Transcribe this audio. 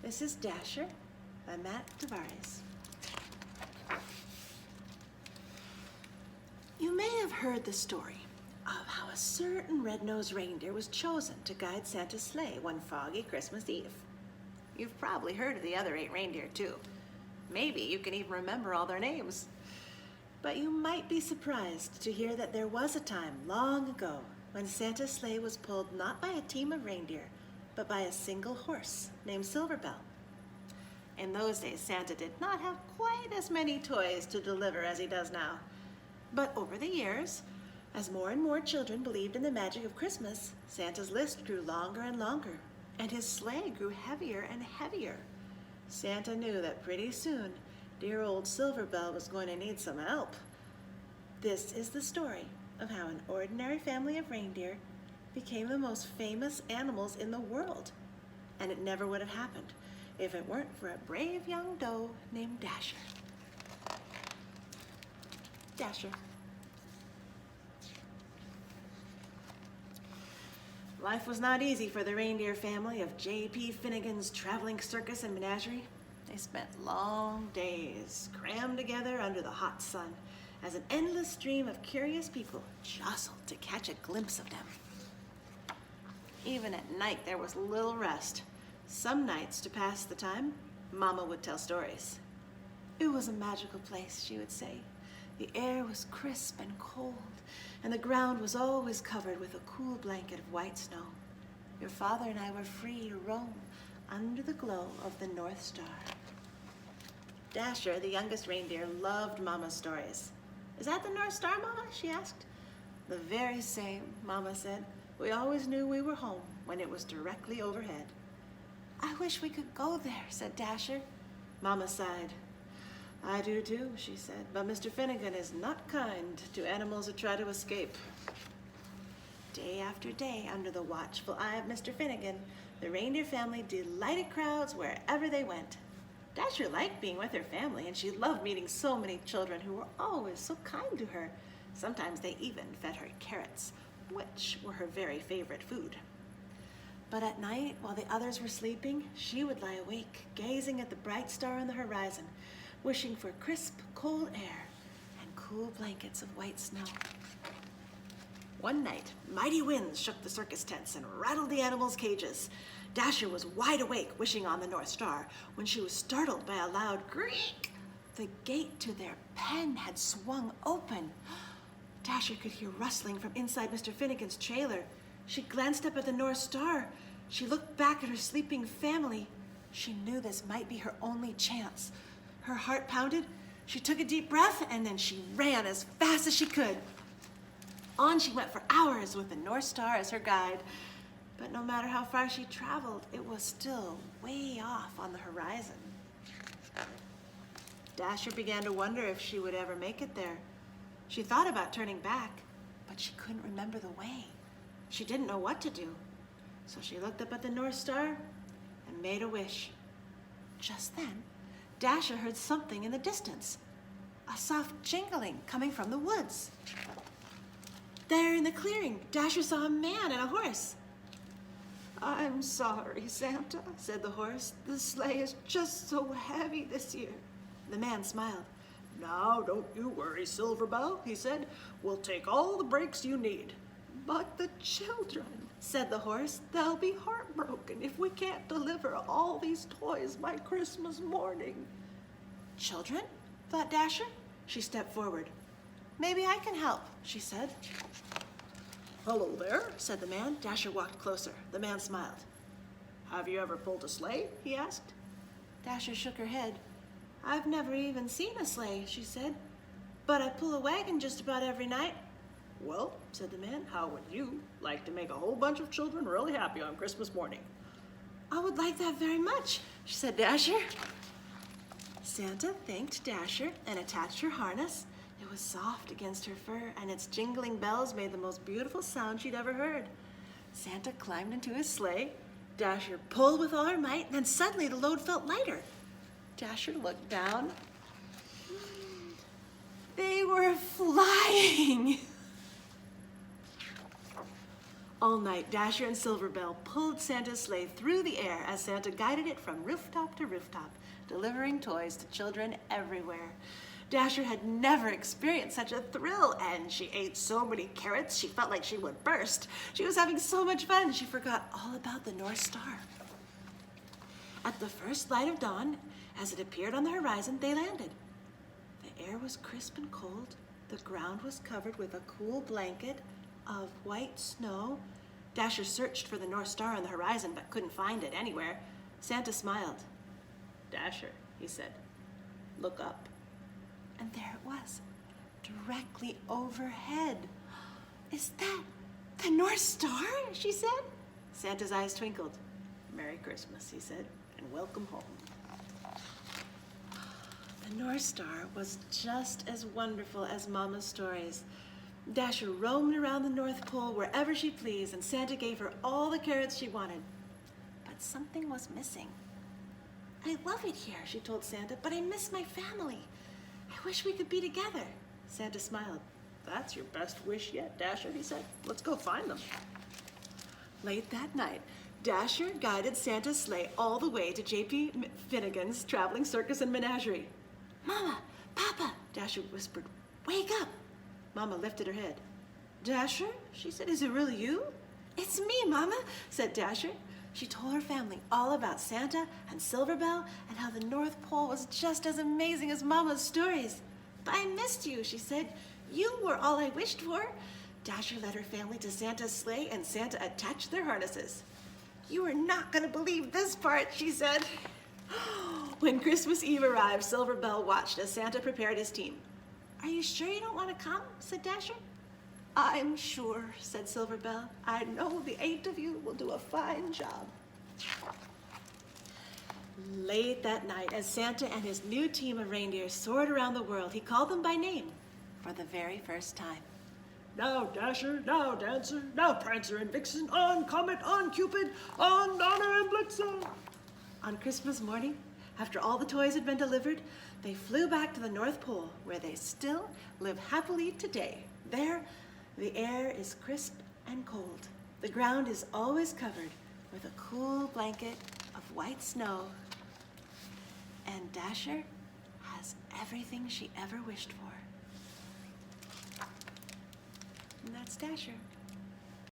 This is Dasher by Matt Tavares. You may have heard the story of how a certain red-nosed reindeer was chosen to guide Santa's sleigh one foggy Christmas Eve. You've probably heard of the other 8 reindeer too. Maybe you can even remember all their names. But you might be surprised to hear that there was a time long ago when Santa's sleigh was pulled not by a team of reindeer, but by a single horse named Silverbell. In those days, Santa did not have quite as many toys to deliver as he does now. But over the years, as more and more children believed in the magic of Christmas, Santa's list grew longer and longer, and his sleigh grew heavier and heavier. Santa knew that pretty soon, dear old Silverbell was going to need some help. This is the story of how an ordinary family of reindeer became the most famous animals in the world. And it never would have happened if it weren't for a brave young doe named Dasher. Dasher. Life was not easy for the reindeer family of J.P. Finnegan's traveling circus and menagerie. They spent long days crammed together under the hot sun as an endless stream of curious people jostled to catch a glimpse of them. Even at night, there was little rest. Some nights, to pass the time, Mama would tell stories. It was a magical place, she would say. The air was crisp and cold, and the ground was always covered with a cool blanket of white snow. Your father and I were free to roam under the glow of the North Star. Dasher, the youngest reindeer, loved Mama's stories. Is that the North Star, Mama? She asked. The very same, Mama said. We always knew we were home when it was directly overhead. I wish we could go there, said Dasher. Mama sighed. I do too, she said, but Mr. Finnegan is not kind to animals who try to escape. Day after day, under the watchful eye of Mr. Finnegan, the reindeer family delighted crowds wherever they went. Dasher liked being with her family, and she loved meeting so many children who were always so kind to her. Sometimes they even fed her carrots, which were her very favorite food. But at night, while the others were sleeping, she would lie awake, gazing at the bright star on the horizon, wishing for crisp, cold air and cool blankets of white snow. One night, mighty winds shook the circus tents and rattled the animals' cages. Dasher was wide awake, wishing on the North Star, when she was startled by a loud creak. The gate to their pen had swung open. Dasher could hear rustling from inside Mr. Finnegan's trailer. She glanced up at the North Star. She looked back at her sleeping family. She knew this might be her only chance. Her heart pounded. She took a deep breath, and then she ran as fast as she could. On she went for hours with the North Star as her guide. But no matter how far she traveled, it was still way off on the horizon. Dasher began to wonder if she would ever make it there. She thought about turning back, but she couldn't remember the way. She didn't know what to do. So she looked up at the North Star and made a wish. Just then, Dasher heard something in the distance, a soft jingling coming from the woods. There in the clearing, Dasher saw a man and a horse. I'm sorry, Santa, said the horse. The sleigh is just so heavy this year. The man smiled. Now, don't you worry, Silverbell, he said. We'll take all the breaks you need. But the children, said the horse, they'll be heartbroken if we can't deliver all these toys by Christmas morning. Children? Thought Dasher. She stepped forward. Maybe I can help, she said. Hello there, said the man. Dasher walked closer. The man smiled. Have you ever pulled a sleigh? He asked. Dasher shook her head. I've never even seen a sleigh, she said. But I pull a wagon just about every night. Well, said the man, how would you like to make a whole bunch of children really happy on Christmas morning? I would like that very much, she said Dasher. Santa thanked Dasher and attached her harness. It was soft against her fur, and its jingling bells made the most beautiful sound she'd ever heard. Santa climbed into his sleigh. Dasher pulled with all her might, and then suddenly the load felt lighter. Dasher looked down. They were flying! All night, Dasher and Silverbell pulled Santa's sleigh through the air as Santa guided it from rooftop to rooftop, delivering toys to children everywhere. Dasher had never experienced such a thrill, and she ate so many carrots she felt like she would burst. She was having so much fun, she forgot all about the North Star. At the first light of dawn, as it appeared on the horizon, they landed. The air was crisp and cold. The ground was covered with a cool blanket of white snow. Dasher searched for the North Star on the horizon, but couldn't find it anywhere. Santa smiled. "Dasher," he said, "look up." And there it was, directly overhead. "Is that the North Star?" she said. Santa's eyes twinkled. "Merry Christmas," he said, "and welcome home." The North Star was just as wonderful as Mama's stories. Dasher roamed around the North Pole wherever she pleased, and Santa gave her all the carrots she wanted. But something was missing. "I love it here," she told Santa, "but I miss my family. I wish we could be together." Santa smiled. "That's your best wish yet, Dasher," he said. "Let's go find them." Late that night, Dasher guided Santa's sleigh all the way to J.P. Finnegan's traveling circus and menagerie. "Mama, Papa," Dasher whispered, "wake up." Mama lifted her head. "Dasher?" she said. "Is it really you?" "It's me, Mama," said Dasher. She told her family all about Santa and Silverbell and how the North Pole was just as amazing as Mama's stories. "But I missed you," she said. "You were all I wished for." Dasher led her family to Santa's sleigh, and Santa attached their harnesses. "You are not going to believe this part," she said. When Christmas Eve arrived, Silverbell watched as Santa prepared his team. "Are you sure you don't want to come?" said Dasher. "I'm sure," said Silverbell. "I know the 8 of you will do a fine job." Late that night, as Santa and his new team of reindeer soared around the world, he called them by name for the very first time. "Now Dasher, now Dancer, now Prancer and Vixen, on Comet, on Cupid, on Donner and Blitzen." On Christmas morning, after all the toys had been delivered, they flew back to the North Pole, where they still live happily today. There, the air is crisp and cold. The ground is always covered with a cool blanket of white snow. And Dasher has everything she ever wished for. And that's Dasher.